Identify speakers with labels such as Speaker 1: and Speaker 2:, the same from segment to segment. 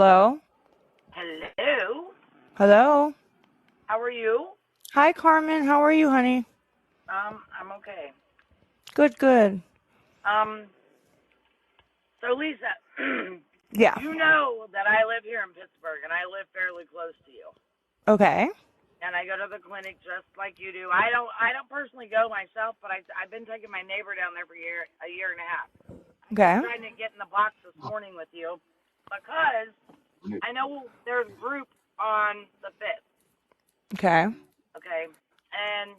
Speaker 1: Hello?
Speaker 2: Hello.
Speaker 1: Hello?
Speaker 2: How are you?
Speaker 1: Hi, Carmen. How are you, honey?
Speaker 2: I'm okay.
Speaker 1: Good, good.
Speaker 2: Um, so Lisa,
Speaker 1: Yeah.
Speaker 2: you know that I live here in Pittsburgh and I live fairly close to you.
Speaker 1: Okay.
Speaker 2: And I go to the clinic just like you do. I don't personally go myself, but I've been taking my neighbor down there for a year and a half. I'm just
Speaker 1: Okay.
Speaker 2: trying to get in the box this morning with you because I know there's a group on the 5th,
Speaker 1: Okay.
Speaker 2: okay? And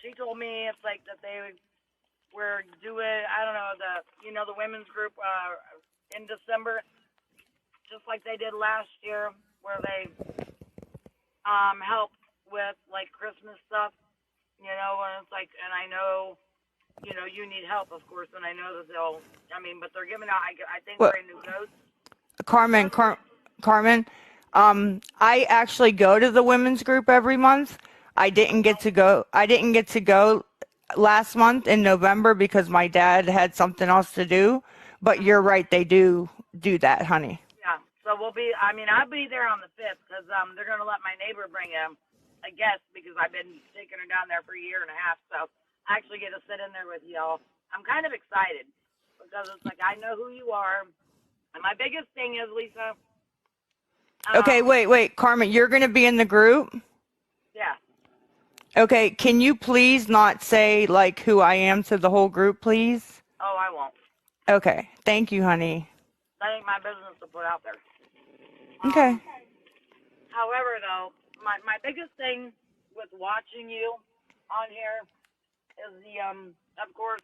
Speaker 2: she told me it's like that they were doing, I don't know, the women's group in December, just like they did last year, where they helped with like Christmas stuff, and it's like, and I know, you need help, of course, and I know that but they're giving out, I think,
Speaker 1: Well,
Speaker 2: brand new goats and
Speaker 1: Carmen,
Speaker 2: stuff.
Speaker 1: Carmen, I actually go to the women's group every month. I didn't get to go. I didn't get to go last month in November because my dad had something else to do. But you're right, they do that, honey.
Speaker 2: Yeah, so I'll be there on the 5th because they're going to let my neighbor bring a guest because I've been taking her down there for a year and a half, so I actually get to sit in there with y'all. I'm kind of excited because it's like I know who you are, and my biggest thing is, Lisa,
Speaker 1: Okay,
Speaker 2: um,
Speaker 1: wait, Carmen, you're going to be in the group?
Speaker 2: yeah,
Speaker 1: Okay, can you please not say like who I am to the whole group, please?
Speaker 2: oh, I won't.
Speaker 1: Okay, thank you, honey.
Speaker 2: That ain't my business to put out there.
Speaker 1: Okay.
Speaker 2: However, though, my biggest thing with watching you on here is of course,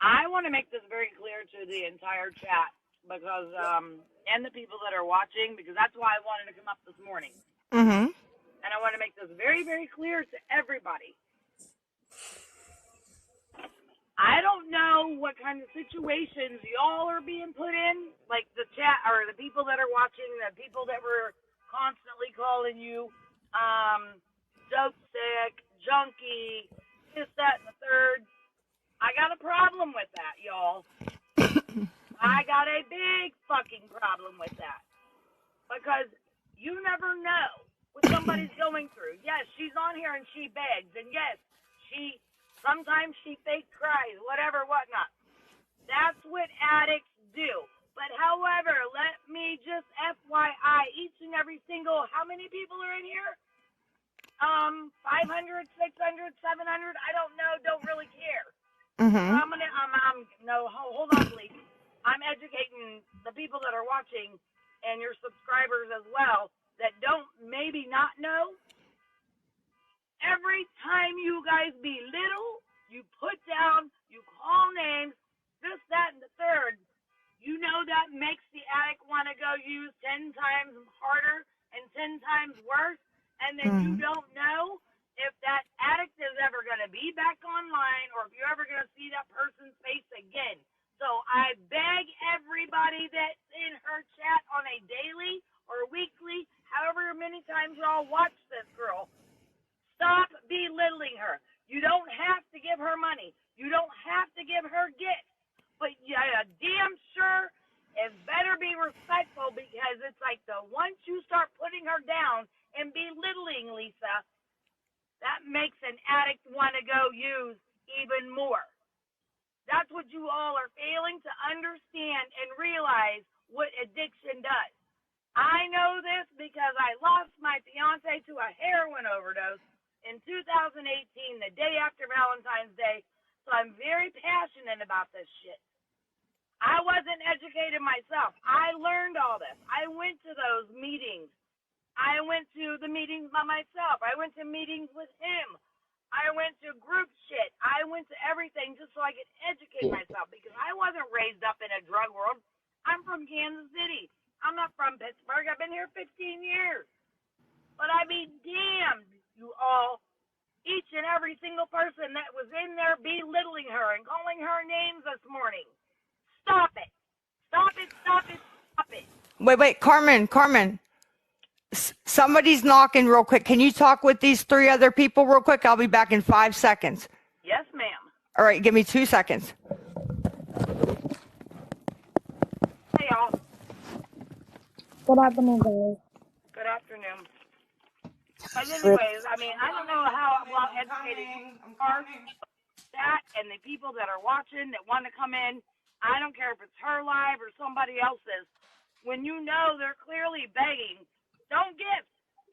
Speaker 2: I want to make this very clear to the entire chat because, and the people that are watching, because that's why I wanted to come up this morning.
Speaker 1: Mm-hmm.
Speaker 2: And I want to make this very, very clear to everybody. I don't know what kind of situations y'all are being put in, like the chat or the people that are watching, the people that were constantly calling you, dope sick, junkie, this, that, and the third. I got a problem with that, y'all. I got a big fucking problem with that. Because you never know what somebody's going through. Yes, she's on here and she begs, and yes, sometimes she fake cries, whatever, whatnot. That's what addicts do. But however, let me just FYI, each and every single, how many people are in here? 500, 600, 700, I don't know, don't really care. So
Speaker 1: Mm-hmm.
Speaker 2: no, hold on, please. I'm educating the people that are watching and your subscribers as well that don't maybe not know. Every time you guys belittle, you put down, you call names, this, that, and the third, you know that makes the addict want to go use 10 times harder and 10 times worse, and then you
Speaker 1: Mm-hmm.
Speaker 2: don't know if that addict is ever going to be back online or if you're ever going to see that person's face again. So I beg everybody that's in her chat on a daily or weekly, however many times y'all watch this girl, stop belittling her. You don't have to give her money. You don't have to give her gifts. But yeah, damn sure it better be respectful because it's like once you start putting her down and belittling Lisa, that makes an addict want to go use even more. That's what you all are failing to understand and realize what addiction does. I know this because I lost my fiance to a heroin overdose in 2018, the day after Valentine's Day. So I'm very passionate about this shit. I wasn't educated myself. I learned all this. I went to those meetings. I went to the meetings by myself. I went to meetings with him. I went to group shit. I went to everything just so I could educate myself because I wasn't raised up in a drug world. I'm from Kansas City. I'm not from Pittsburgh. I've been here 15 years. But I be damned, you all, each and every single person that was in there belittling her and calling her names this morning. Stop it. Stop it, stop it, stop it.
Speaker 1: Wait, Carmen. Somebody's knocking real quick. Can you talk with these three other people real quick? I'll be back in 5 seconds.
Speaker 2: Yes, ma'am.
Speaker 1: All right, give me 2 seconds.
Speaker 2: Hey, y'all.
Speaker 3: Good afternoon, guys.
Speaker 2: Good afternoon. But
Speaker 3: Rip.
Speaker 2: anyways, I mean, I don't know how well educated you
Speaker 1: I'm
Speaker 2: are.
Speaker 1: coming.
Speaker 2: That and the people that are watching that want to come in, I don't care if it's her live or somebody else's. When you know they're clearly begging, don't give.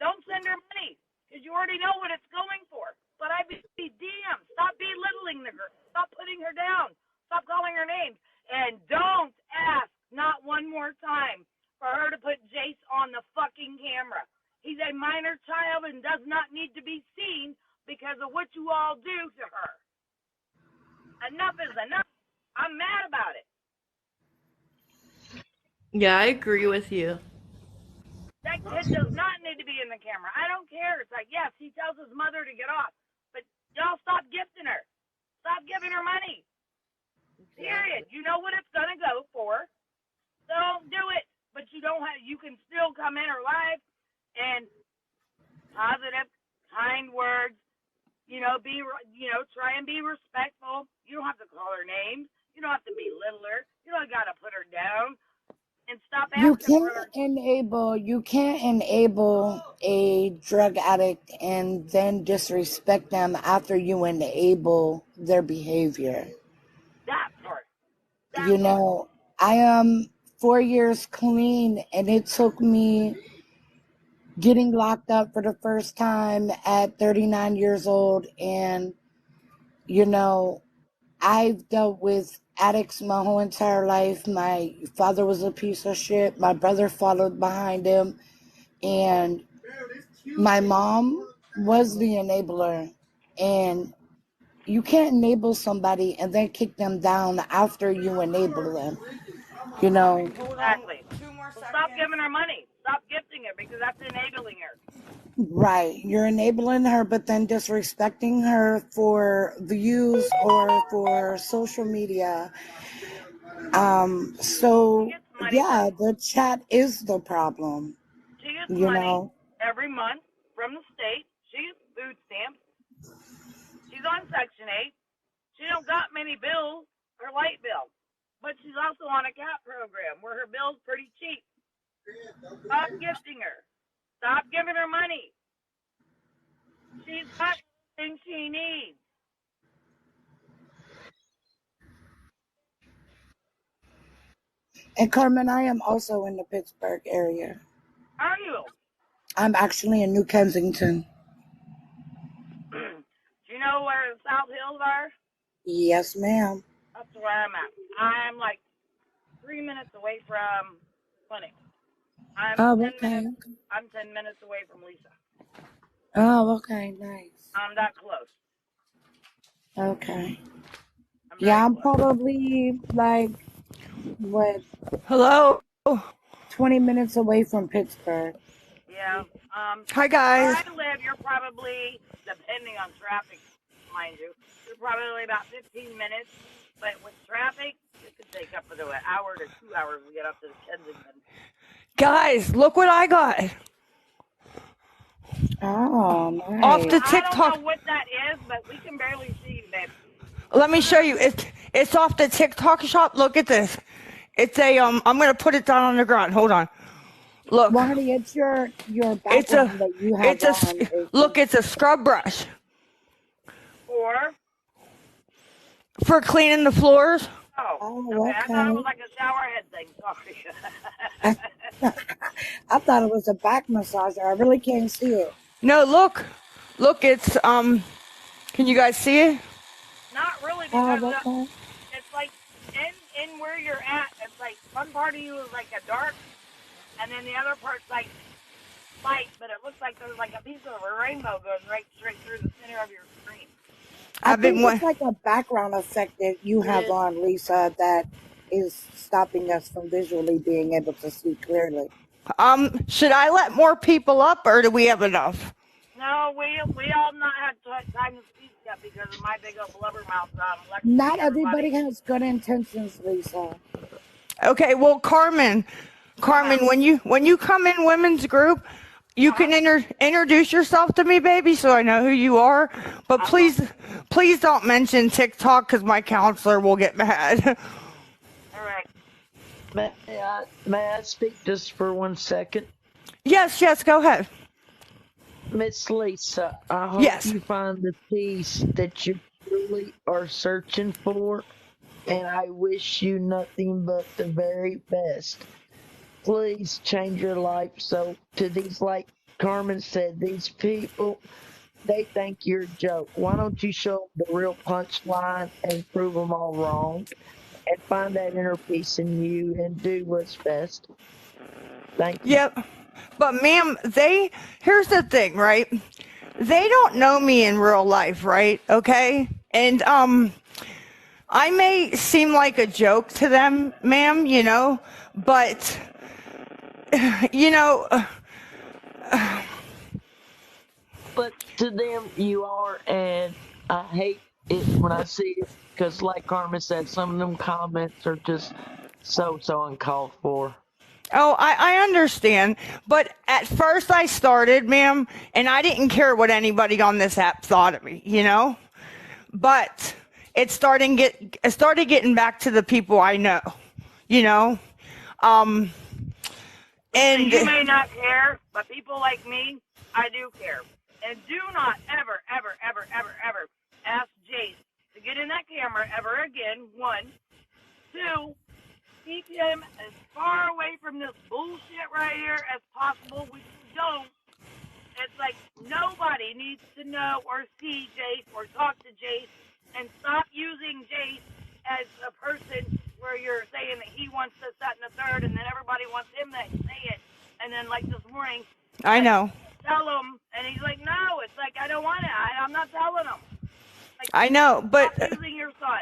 Speaker 2: Don't send her money because you already know what it's going for. But I'd be damned. Stop belittling the girl. Stop putting her down. Stop calling her names. And don't ask, not one more time, for her to put Jace on the fucking camera. He's a minor child and does not need to be seen because of what you all do to her. Enough is enough. I'm mad about it.
Speaker 4: Yeah, I agree with you.
Speaker 2: That kid does not need to be in the camera. I don't care. It's like, yes, he tells his mother to get off, but y'all stop gifting her. Stop giving her money. Period. You know what it's gonna go for. Don't do it. But you don't have. You can still come in her live and positive, kind words. Try and be respectful. You don't have to call her names. You don't have to belittle her. You don't got to put her down and stop
Speaker 3: You
Speaker 2: asking for
Speaker 3: can't
Speaker 2: her.
Speaker 3: enable a drug addict and then disrespect them after you enable their behavior.
Speaker 2: That part. That
Speaker 3: You
Speaker 2: part.
Speaker 3: know, I am 4 years clean, and it took me getting locked up for the first time at 39 years old. And, you know, I've dealt with addicts my whole entire life. My father was a piece of shit. My brother followed behind him. And my mom was the enabler. And you can't enable somebody and then kick them down after you enable them. You know,
Speaker 1: Hold on
Speaker 2: Exactly.
Speaker 1: 2 more
Speaker 2: So stop
Speaker 1: seconds.
Speaker 2: giving her money. Stop gifting her because that's enabling her.
Speaker 3: right. You're enabling her, but then disrespecting her for views or for social media.
Speaker 2: She
Speaker 3: So
Speaker 2: gets money
Speaker 3: yeah, the chat is the problem,
Speaker 2: She gets
Speaker 3: you
Speaker 2: money
Speaker 3: know.
Speaker 2: every month from the state. She gets food stamps. She's on Section 8. She don't got many bills, her light bill. But she's also on a CAP program where her bill's pretty cheap. Stop gifting her. Stop giving her money. She's got everything she needs.
Speaker 3: And Carmen, I am also in the Pittsburgh area.
Speaker 2: Are you?
Speaker 3: I'm actually in New Kensington.
Speaker 2: Do you know where the South Hills are?
Speaker 3: Yes, ma'am.
Speaker 2: That's where I'm at. I'm like 3 minutes away from clinic. I'm
Speaker 3: Oh,
Speaker 2: 10 minutes.
Speaker 3: okay.
Speaker 2: I'm 10 minutes away from Lisa.
Speaker 3: Oh, okay, nice.
Speaker 2: I'm that close.
Speaker 3: Okay.
Speaker 2: I'm very
Speaker 3: Yeah, I'm
Speaker 2: close.
Speaker 3: probably like what
Speaker 1: Hello.
Speaker 3: 20 minutes away from Pittsburgh.
Speaker 2: Yeah.
Speaker 1: Hi
Speaker 2: Where
Speaker 1: guys.
Speaker 2: I live, you're probably, depending on traffic, mind you, you're probably about 15 minutes. But with traffic, it could take up to an hour to 2 hours to get up to Kensington.
Speaker 1: Guys, look what I got
Speaker 3: Oh,
Speaker 1: off
Speaker 3: nice.
Speaker 1: the
Speaker 2: I don't know
Speaker 1: TikTok.
Speaker 2: what that is, but we can barely see you, babe.
Speaker 1: Let me show you. It's off the TikTok shop. Look at this. It's a I'm gonna put it down on the ground. Hold on. Look.
Speaker 3: Well, honey, it's your
Speaker 1: It's a
Speaker 3: background that you have
Speaker 1: it's a
Speaker 3: on is
Speaker 1: look. It's a scrub brush
Speaker 2: Or,
Speaker 1: for cleaning the floors.
Speaker 2: oh,
Speaker 3: oh,
Speaker 2: okay. I thought it was
Speaker 3: okay.
Speaker 2: like a shower head thing. Sorry.
Speaker 3: I thought it was a back massager. I really can't see it.
Speaker 1: No, look. It's Can you guys see it?
Speaker 2: Not really,
Speaker 3: Oh,
Speaker 2: because
Speaker 3: okay.
Speaker 2: it's like in where you're at, it's like one part of you is like a dark, and then the other part's like light, but it looks like there's like a piece of a rainbow going right straight through the center of your screen.
Speaker 3: I
Speaker 1: I've been
Speaker 3: think
Speaker 1: one.
Speaker 3: it's like a background effect that you
Speaker 4: It
Speaker 3: have
Speaker 4: is.
Speaker 3: on, Lisa, that is stopping us from visually being able to see clearly.
Speaker 1: Should I let more people up, or do we have enough?
Speaker 2: No, we all not had time to speak yet because of my big old blubber mouth lecturing
Speaker 3: Not
Speaker 2: everybody.
Speaker 3: everybody has good intentions, Lisa.
Speaker 1: Okay. Well,
Speaker 2: No,
Speaker 1: Carmen,
Speaker 2: ma'am.
Speaker 1: when you come in women's group, you
Speaker 2: Uh huh.
Speaker 1: can introduce yourself to me, baby, so I know who you are. But
Speaker 2: I will.
Speaker 1: please don't mention TikTok because my counselor will get mad.
Speaker 2: All right.
Speaker 5: May I speak just for 1 second?
Speaker 1: Yes, yes, go ahead.
Speaker 5: Miss Lisa, I hope
Speaker 1: Yes.
Speaker 5: you find the peace that you truly are searching for, and I wish you nothing but the very best. Please change your life so to these, like Carmen said, these people, they think you're a joke. Why don't you show them the real punchline and prove them all wrong and find that inner peace in you and do what's best? Thank you.
Speaker 1: Yep. But ma'am, here's the thing, right? They don't know me in real life, right? Okay? And I may seem like a joke to them, ma'am, but you know,
Speaker 5: But to them, you are, and I hate it when I see it because, like Carmen said, some of them comments are just so uncalled for.
Speaker 1: oh, I understand. But at first I started, ma'am, and I didn't care what anybody on this app thought of me. But it started getting back to the people I know, you know. Um,
Speaker 2: Listen,
Speaker 1: and
Speaker 2: you may not care, but people like me, I do care. And do not ever, ever, ever, ever, ever ask Jace to get in that camera ever again. One. Two, keep him as far away from this bullshit right here as possible, which you don't. It's like nobody needs to know or see Jace or talk to Jace, and stop using Jace as a person where you're saying that he wants this, that, and the third, and then everybody wants him to say it. And then, like this morning,
Speaker 1: I
Speaker 2: like,
Speaker 1: know,
Speaker 2: tell him, and he's like, no, it's like, I don't want it. I'm not telling him. Like,
Speaker 1: I know,
Speaker 2: stop using your son.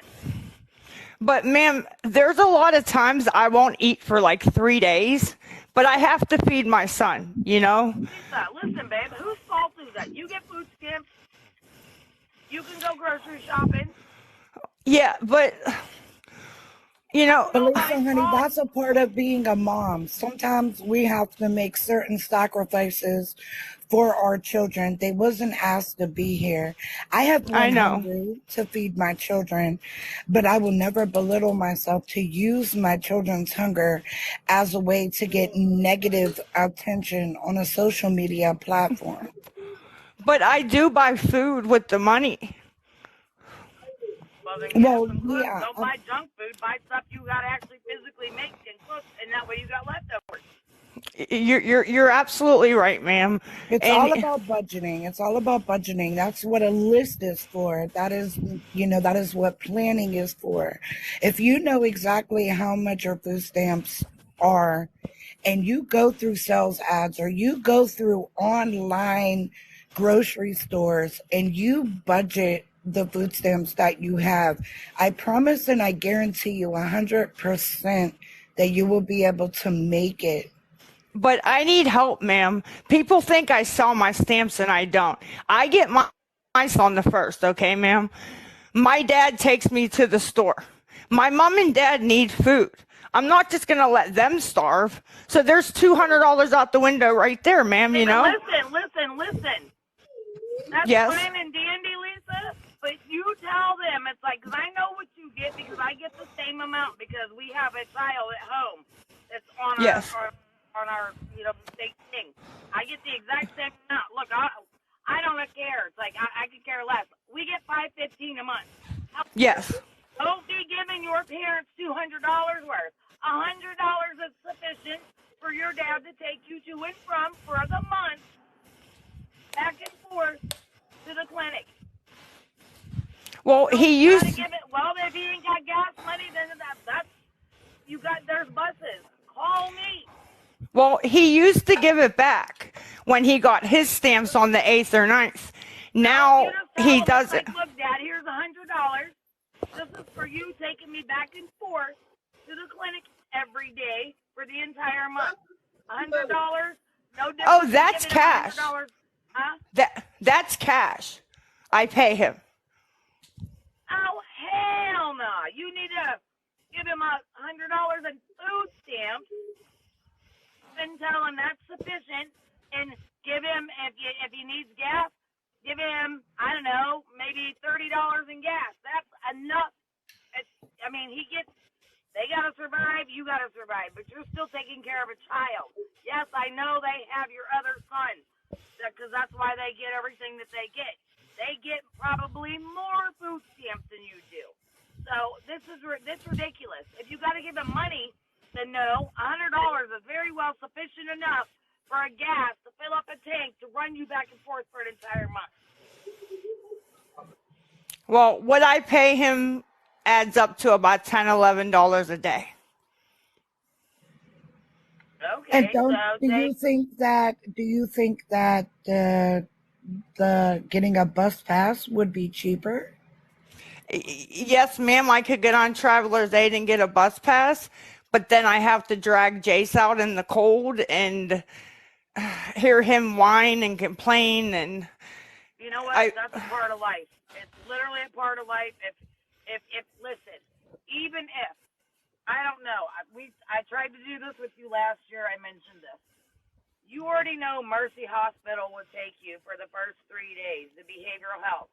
Speaker 1: but ma'am, there's a lot of times I won't eat for like 3 days, but I have to feed my son.
Speaker 2: Lisa, listen, babe, whose fault is that? You get food stamps. You can go grocery shopping.
Speaker 1: Yeah, but
Speaker 2: That's
Speaker 3: But
Speaker 2: nobody's
Speaker 3: listen, honey,
Speaker 2: fault.
Speaker 3: that's a part of being a mom. Sometimes we have to make certain sacrifices for our children. They wasn't asked to be here. I have
Speaker 1: I
Speaker 3: went
Speaker 1: know.
Speaker 3: hungry to feed my children, but I will never belittle myself to use my children's hunger as a way to get negative attention on a social media platform.
Speaker 1: But I do buy food with the money.
Speaker 2: Well, then get us
Speaker 3: Well,
Speaker 2: some good.
Speaker 3: yeah,
Speaker 2: Don't buy junk food. Buy stuff you got to actually physically make and cook, and that way you got leftovers.
Speaker 1: You're absolutely right, ma'am.
Speaker 3: it's all
Speaker 1: And
Speaker 3: about budgeting. It's all about budgeting. That's what a list is for. That is what planning is for. If you know exactly how much your food stamps are and you go through sales ads or you go through online grocery stores and you budget the food stamps that you have, I promise and I guarantee you 100% that you will be able to make it.
Speaker 1: but I need help, ma'am. People think I sell my stamps and I don't. I get my on the first, okay, ma'am? My dad takes me to the store. My mom and dad need food. I'm not just going to let them starve. So there's $200 out the window right there, ma'am,
Speaker 2: Hey,
Speaker 1: you
Speaker 2: but
Speaker 1: know?
Speaker 2: listen. That's
Speaker 1: Yes.
Speaker 2: fine and dandy, Lisa. But you tell them it's like, because I know what you get because I get the same amount because we have a child at home that's on
Speaker 1: Yes.
Speaker 2: our state thing. I get the exact same amount. Look, I don't care. It's like I could care less. We get $5.15 a month.
Speaker 1: Yes.
Speaker 2: Don't be giving your parents $200 worth. $100 is sufficient for your dad to take you to and from for the month, back and forth to the clinic.
Speaker 1: Well,
Speaker 2: Don't
Speaker 1: he
Speaker 2: try to
Speaker 1: used
Speaker 2: give it. Well, if he ain't got gas money, then that's you got. There's buses. Call me.
Speaker 1: he used to give it back when he got his stamps on the 8th or ninth.
Speaker 2: No, you
Speaker 1: Now
Speaker 2: just
Speaker 1: he
Speaker 2: tell them it's
Speaker 1: doesn't.
Speaker 2: like, look, Dad, here's $100. This is for you taking me back and forth to the clinic every day for the entire month. $100, no
Speaker 1: Oh,
Speaker 2: different than
Speaker 1: that's
Speaker 2: giving him a hundred
Speaker 1: cash.
Speaker 2: dollars. Huh?
Speaker 1: That's cash. I pay him.
Speaker 2: Oh hell no! You need to give him $100 in food stamps and tell him that's sufficient, and give him if he needs gas, give him I don't know maybe $30 in gas. That's enough. It's, I mean he gets They got to survive, you got to survive, but you're still taking care of a child. Yes, I know they have your other son, because that's why they get everything that they get. They get probably more food stamps than you do. So this ridiculous. If you got to give them money, then no, $100 is very well sufficient enough for a gas to fill up a tank to run you back and forth for an entire month.
Speaker 1: Well, what I pay him adds up to about $10, $11 a day.
Speaker 3: And
Speaker 2: Okay, so
Speaker 3: don't do you think that the getting a bus pass would be cheaper?
Speaker 1: Yes, ma'am, I could get on Traveler's Aid and get a bus pass, but then I have to drag Jace out in the cold and hear him whine and complain. And
Speaker 2: you know what?
Speaker 1: I,
Speaker 2: That's a part of life. It's literally a part of life. If listen, even if I don't know, I tried to do this with you last year. I mentioned this. You already know Mercy Hospital would take you for the first 3 days, the behavioral health,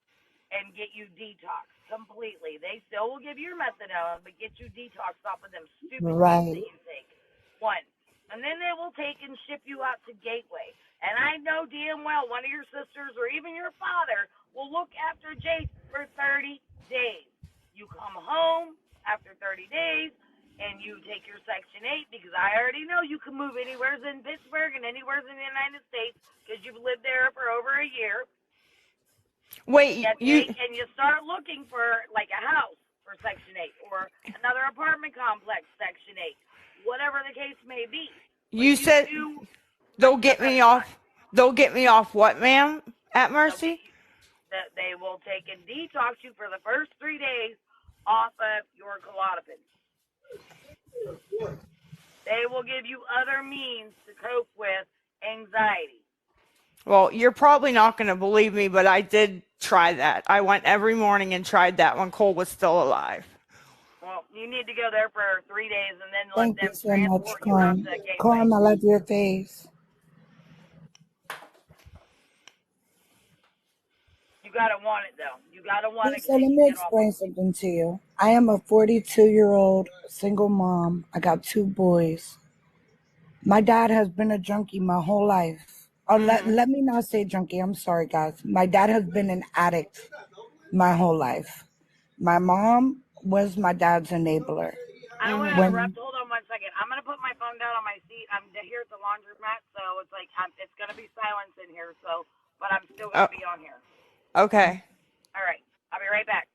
Speaker 2: and get you detoxed completely. They still will give you your methadone, but get you detoxed off of them stupid pills that
Speaker 3: Right.
Speaker 2: you take. One. And then they will take and ship you out to Gateway. And I know damn well one of your sisters or even your father will look after Jace for 30 days. You come home after 30 days, and you take your Section 8 because I already know you can move anywhere in Pittsburgh and anywhere in the United States because you've lived there for over a year.
Speaker 1: wait,
Speaker 2: And you start looking for like a house for Section 8 or another apartment complex, Section 8, whatever the case may be. But
Speaker 1: you
Speaker 2: you
Speaker 1: said
Speaker 2: do
Speaker 1: they'll
Speaker 2: step
Speaker 1: get
Speaker 2: at
Speaker 1: me
Speaker 2: a time.
Speaker 1: off. They'll get me off what, ma'am? At
Speaker 2: They'll get
Speaker 1: Mercy?
Speaker 2: you that they will take and detox you for the first 3 days off of your Klonopin. They will give you other means to cope with anxiety.
Speaker 1: Well, you're probably not going to believe me, but I did try that. I went every morning and tried that when Cole was still alive.
Speaker 2: Well, you need to go there for 3 days and then let
Speaker 3: Thank you
Speaker 2: them
Speaker 3: so much,
Speaker 2: transport you out
Speaker 3: Carm.
Speaker 2: to Gateway.
Speaker 3: Carm, I love your face.
Speaker 2: You gotta want it though. You gotta want it
Speaker 3: Lisa,
Speaker 2: so
Speaker 3: let
Speaker 2: you can
Speaker 3: me
Speaker 2: get off of
Speaker 3: explain something to you. I am a 42-year-old single mom. I got two boys. My dad has been a junkie my whole life. Oh,
Speaker 1: Mhm.
Speaker 3: let me not say junkie. I'm sorry, guys. My dad has been an addict my whole life. My mom was my dad's enabler.
Speaker 2: I don't want to
Speaker 1: Mhm.
Speaker 3: When
Speaker 2: interrupt. Hold on 1 second. I'm gonna put my phone down on my seat. I'm here at the laundromat, so it's like it's gonna be silence in here. So, but I'm still
Speaker 1: Oh,
Speaker 2: gonna be on here.
Speaker 1: okay.
Speaker 2: All right. I'll be right back.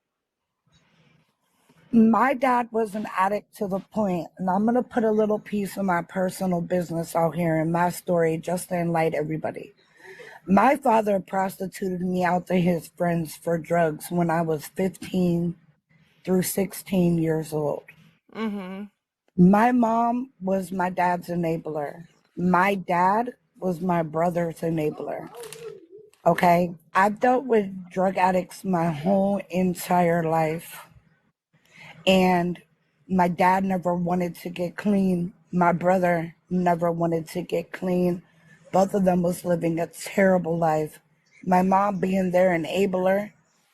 Speaker 3: my dad was an addict to the point, and I'm going to put a little piece of my personal business out here in my story just to enlighten everybody. My father prostituted me out to his friends for drugs when I was 15 through 16 years old.
Speaker 1: Mhm.
Speaker 3: My mom was my dad's enabler. My dad was my brother's enabler. Okay? I've dealt with drug addicts my whole entire life. And my dad never wanted to get clean. My brother never wanted to get clean. Both of them was living a terrible life. My mom, being their enabler,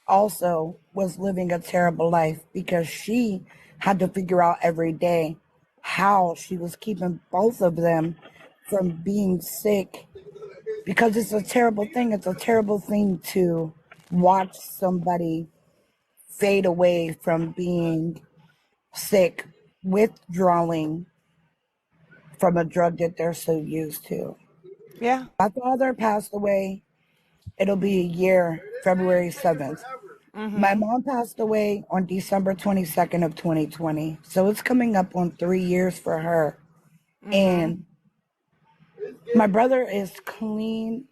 Speaker 3: also was living a terrible life because she had to figure out every day how she was keeping both of them from being sick, because it's a terrible thing. It's a terrible thing to watch somebody fade away from being sick, withdrawing from a drug that they're so used to.
Speaker 1: Yeah.
Speaker 3: My father passed away. It'll be a year, February 7th. My
Speaker 1: Mhm.
Speaker 3: mom passed away on December 22nd of 2020. So it's coming up on 3 years for her.
Speaker 1: Mhm.
Speaker 3: And my brother is clean.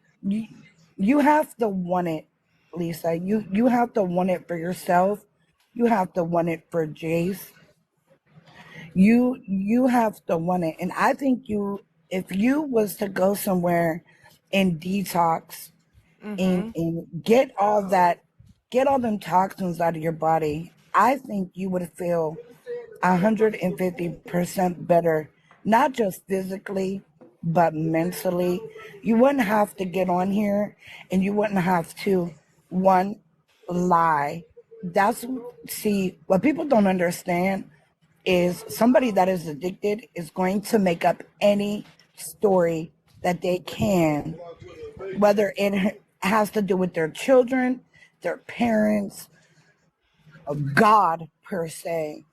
Speaker 3: You have to want it, Lisa. You have to want it for yourself. You have to want it for Jace. You have to want it. And I think you, if you was to go somewhere and detox
Speaker 1: Mhm.
Speaker 3: and get all them toxins out of your body, I think you would feel 150% better, not just physically but mentally. You wouldn't have to get on here, and you wouldn't have to, one, lie. That's, see, what people don't understand is somebody that is addicted is going to make up any story that they can, whether it has to do with their children, their parents, God per se.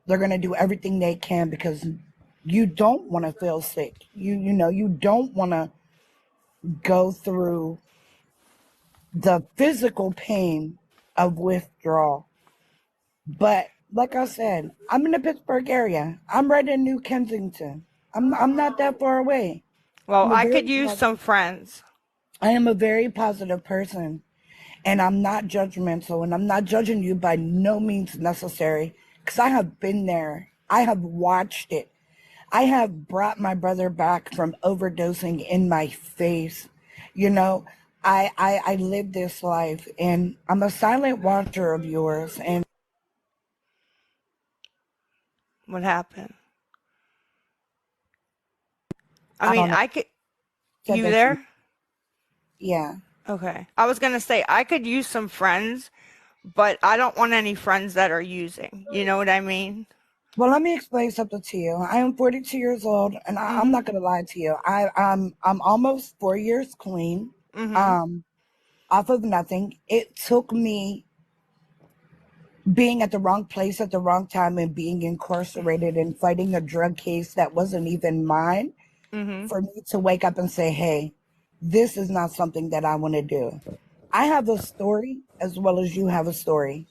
Speaker 3: They're going to do everything they can because you don't want to feel sick. You don't want to go through the physical pain of withdrawal. But like I said, I'm in the Pittsburgh area. I'm right in New Kensington. I'm not that far away.
Speaker 1: Well,
Speaker 3: I'm a
Speaker 1: I
Speaker 3: very
Speaker 1: could use some friends.
Speaker 3: I am a very positive person, and I'm not judgmental, and I'm not judging you by no means necessary because I have been there. I have watched it. I have brought my brother back from overdosing in my face. You know, I live this life, and I'm a silent watcher of yours. And
Speaker 1: What happened? I
Speaker 3: I
Speaker 1: mean,
Speaker 3: don't know.
Speaker 1: I could.
Speaker 3: Said
Speaker 1: You
Speaker 3: that you,
Speaker 1: there?
Speaker 3: yeah.
Speaker 1: Okay. I was gonna say I could use some friends, but I don't want any friends that are using. You know what I mean?
Speaker 3: Well, let me explain something to you. I am 42 years old, and I'm
Speaker 1: Mhm.
Speaker 3: not gonna lie to you. I'm almost 4 years clean,
Speaker 1: Mhm.
Speaker 3: um, off of nothing. It took me being at the wrong place at the wrong time and being incarcerated and fighting a drug case that wasn't even mine
Speaker 1: Mhm.
Speaker 3: for me to wake up and say, hey, this is not something that I want to do. I have a story as well as you have a story.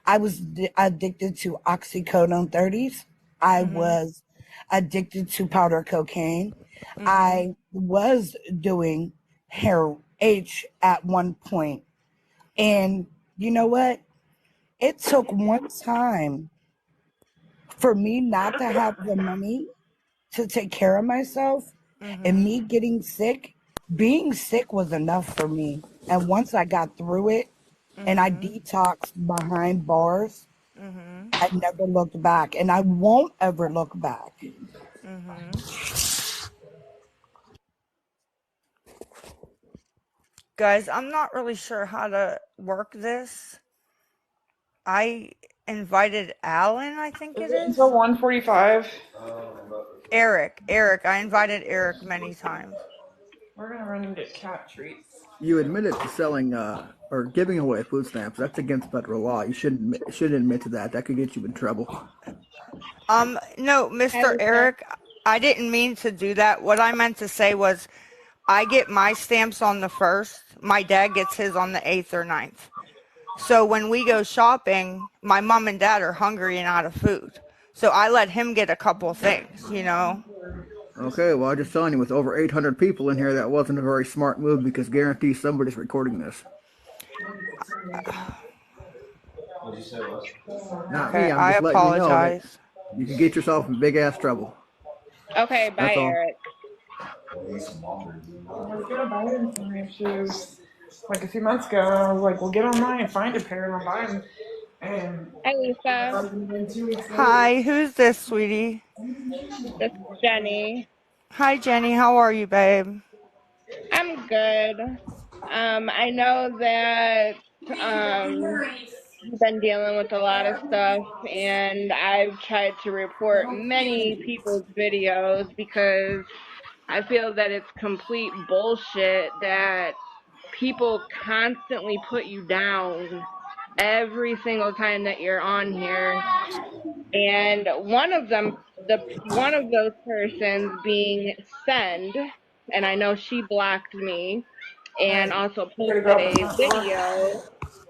Speaker 3: I was addicted to oxycodone 30s. I
Speaker 1: Mhm.
Speaker 3: was addicted to powder cocaine.
Speaker 1: Mhm.
Speaker 3: I was doing hair H at one point. And you know what? It took one time for me not to have the money to take care of myself, and
Speaker 1: Mhm.
Speaker 3: me getting sick, being sick was enough for me. And once I got through it and I
Speaker 1: Mhm.
Speaker 3: detoxed behind bars,
Speaker 1: Mhm.
Speaker 3: I never looked back and I won't ever look back.
Speaker 1: Mhm. Guys, I'm not really sure how to work this. I invited Alan, I think
Speaker 6: Is
Speaker 1: it
Speaker 6: it until
Speaker 1: is.
Speaker 6: 1:45?
Speaker 1: Eric. I invited Eric many times.
Speaker 6: We're gonna run and get cat treats.
Speaker 7: You admitted to selling or giving away food stamps. That's against federal law. You shouldn't admit to that. That could get you in trouble.
Speaker 1: No,
Speaker 8: Hi,
Speaker 1: Mr.
Speaker 8: Lisa.
Speaker 1: Eric, I didn't mean to do that. What I meant to say was I get my stamps on the 1st. My dad gets his on the 8th or 9th. So when we go shopping, my mom and dad are hungry and out of food. So I let him get a couple things, you know?
Speaker 7: Okay, well, I'm just telling you, with over 800 people in here, that wasn't a very smart move because guarantee somebody's recording this. Not
Speaker 1: Okay,
Speaker 7: me. I'm
Speaker 1: I
Speaker 7: just letting you know that
Speaker 1: apologize.
Speaker 7: you could get yourself in big ass trouble.
Speaker 8: Okay, bye,
Speaker 7: That's all.
Speaker 8: Eric.
Speaker 6: I was gonna buy them some new shoes like a few months ago, and I was like, "Well, get online and find a pair, and I'll buy them." And
Speaker 8: Hi,
Speaker 6: I
Speaker 8: Lisa.
Speaker 6: bought them, and then 2 weeks later,
Speaker 1: Hi, who's this, sweetie?
Speaker 8: This is Jenny.
Speaker 1: Hi, Jenny. How are you, babe?
Speaker 8: I'm good. I know that you've been dealing with a lot of stuff, and I've tried to report many people's videos because I feel that it's complete bullshit that people constantly put you down every single time that you're on here. And one of those persons being Send, and I know she blocked me, and
Speaker 6: right,
Speaker 8: also
Speaker 6: we're gonna go
Speaker 8: posted
Speaker 6: out the
Speaker 8: a
Speaker 6: front door.
Speaker 8: video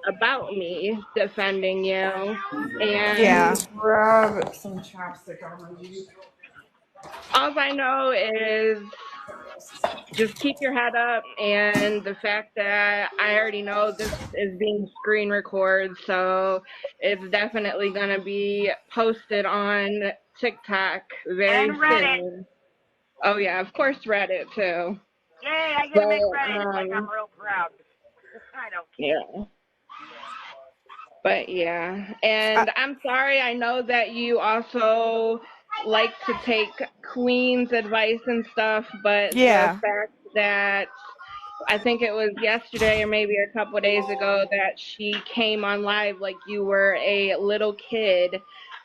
Speaker 8: about me defending you.
Speaker 6: I need
Speaker 8: And
Speaker 1: Yeah.
Speaker 6: to grab some chapstick on my Jeep.
Speaker 8: all I know is just keep your head up, and the fact that I already know this is being screen recorded, so it's definitely going to be posted on TikTok very
Speaker 2: And Reddit.
Speaker 8: soon. Oh yeah, of course Reddit too.
Speaker 2: Yay, I get to make
Speaker 8: But
Speaker 2: Reddit. Like, I'm real proud. I don't care.
Speaker 8: yeah. But yeah.
Speaker 1: Uh,
Speaker 8: And I'm sorry, I know that you also like to take Queen's advice and stuff, but the
Speaker 1: yeah.
Speaker 8: fact that I think it was yesterday or maybe a couple of days ago that she came on live like you were a little kid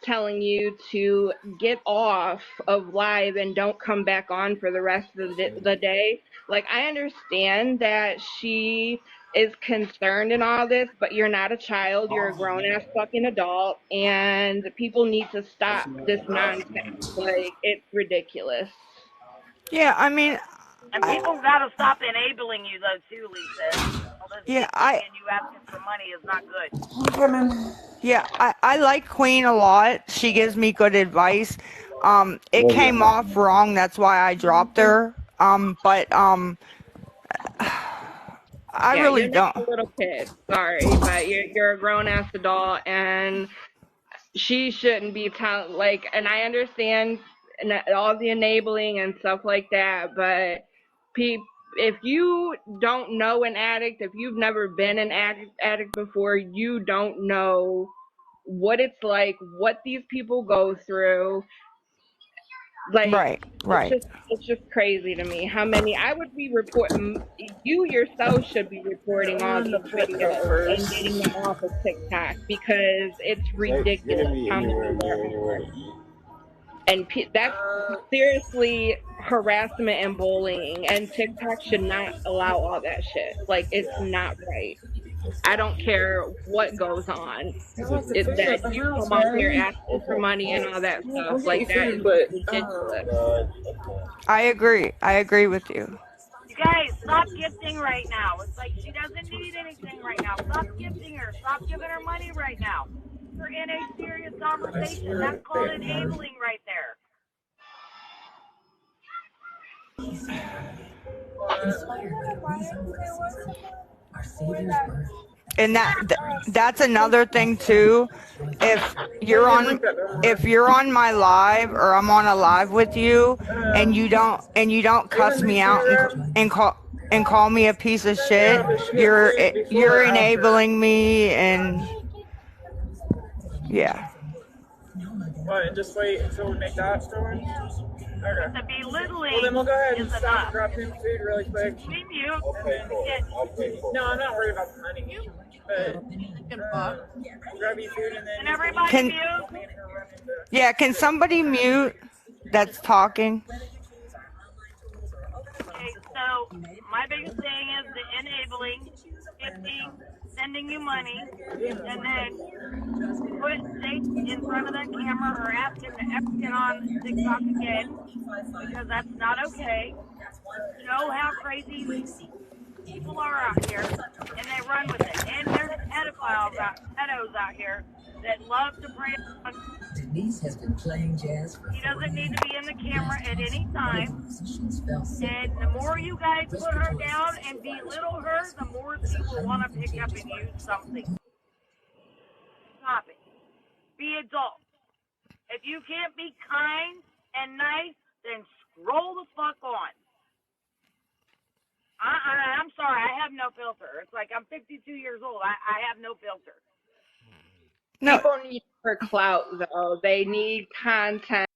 Speaker 8: telling you to get off of live and don't come back on for the rest of the day. Like, I understand that she is concerned in all this, but you're not a child. You're a grown ass fucking adult, and people need to stop this nonsense. Like, it's ridiculous.
Speaker 1: Yeah, I mean,
Speaker 2: And
Speaker 1: I,
Speaker 2: people gotta stop enabling you though too, Lisa. All this
Speaker 1: yeah,
Speaker 2: gifting and you asking for money is not good.
Speaker 6: I'm coming.
Speaker 1: I like Queen a lot. She gives me good advice. It came off wrong. That's why I dropped her. But I
Speaker 8: Yeah,
Speaker 1: really
Speaker 8: you're not
Speaker 1: don't.
Speaker 8: a little kid. Sorry, but you're a grown ass adult, and she shouldn't be telling, like, and I understand all the enabling and stuff like that, but if you don't know an addict, if you've never been an addict before, you don't know what it's like, what these people go through. Like,
Speaker 1: Right, right.
Speaker 8: it's just crazy to me how many I would be reporting. You yourself should be reporting all
Speaker 6: On the
Speaker 8: these
Speaker 6: pet go
Speaker 8: videos and
Speaker 6: first.
Speaker 8: getting them off of TikTok because it's ridiculous how many are. And that's seriously harassment and bullying, and TikTok should not allow all that shit. Like, it's not right. I don't care what goes on.
Speaker 6: I left the
Speaker 8: It,
Speaker 6: food
Speaker 8: that
Speaker 6: at the
Speaker 8: you
Speaker 6: house,
Speaker 8: come up here
Speaker 6: man.
Speaker 8: asking for money and all that
Speaker 6: I'll
Speaker 8: stuff,
Speaker 6: get you
Speaker 8: like, that
Speaker 6: food,
Speaker 8: is
Speaker 6: but
Speaker 8: ridiculous.
Speaker 1: I agree. I agree with you.
Speaker 2: You guys, stop gifting right now. It's like she doesn't need anything right now. Stop gifting her. Stop giving her money right now. We're in a serious conversation. That's called enabling right there.
Speaker 1: And that's another thing too. If
Speaker 6: let
Speaker 1: you're
Speaker 6: me
Speaker 1: on
Speaker 6: drink that though.
Speaker 1: if you're on my live or I'm on a live with you and you don't
Speaker 6: Are you gonna
Speaker 1: cuss
Speaker 6: drink
Speaker 1: me out
Speaker 6: Graham?
Speaker 1: and call me a piece of
Speaker 6: Yeah,
Speaker 1: shit,
Speaker 6: but shit, please, before
Speaker 1: you're
Speaker 6: or after?
Speaker 1: enabling me and yeah.
Speaker 6: What, and just wait until we make the hot going?
Speaker 2: But
Speaker 6: Okay.
Speaker 2: the
Speaker 6: Well, then
Speaker 2: belittling
Speaker 6: we'll go ahead
Speaker 2: is
Speaker 6: and stop and
Speaker 2: enough.
Speaker 6: grab him food really quick.
Speaker 2: We mute.
Speaker 6: And then, no, I'm not worried about the money. But, grab you food and then
Speaker 2: And everybody
Speaker 1: Can
Speaker 2: mute.
Speaker 1: yeah, can somebody mute that's talking?
Speaker 2: Okay, so my biggest thing is the enabling, gifting, sending you money, and then say in front of that camera or ask him to ever get on TikTok again because that's not okay. Show how crazy people are out here, and they run with it. And there's pedos out here that love to prey on. He doesn't need to be in the camera at any time. And the more you guys put her down and belittle her, the more she will want to pick up and use something. Stop it. Be adult. If you can't be kind and nice, then scroll the fuck on. I'm sorry, I have no filter. It's like I'm 52 years old. I have no filter.
Speaker 1: No,
Speaker 8: People need for clout, though. They need content.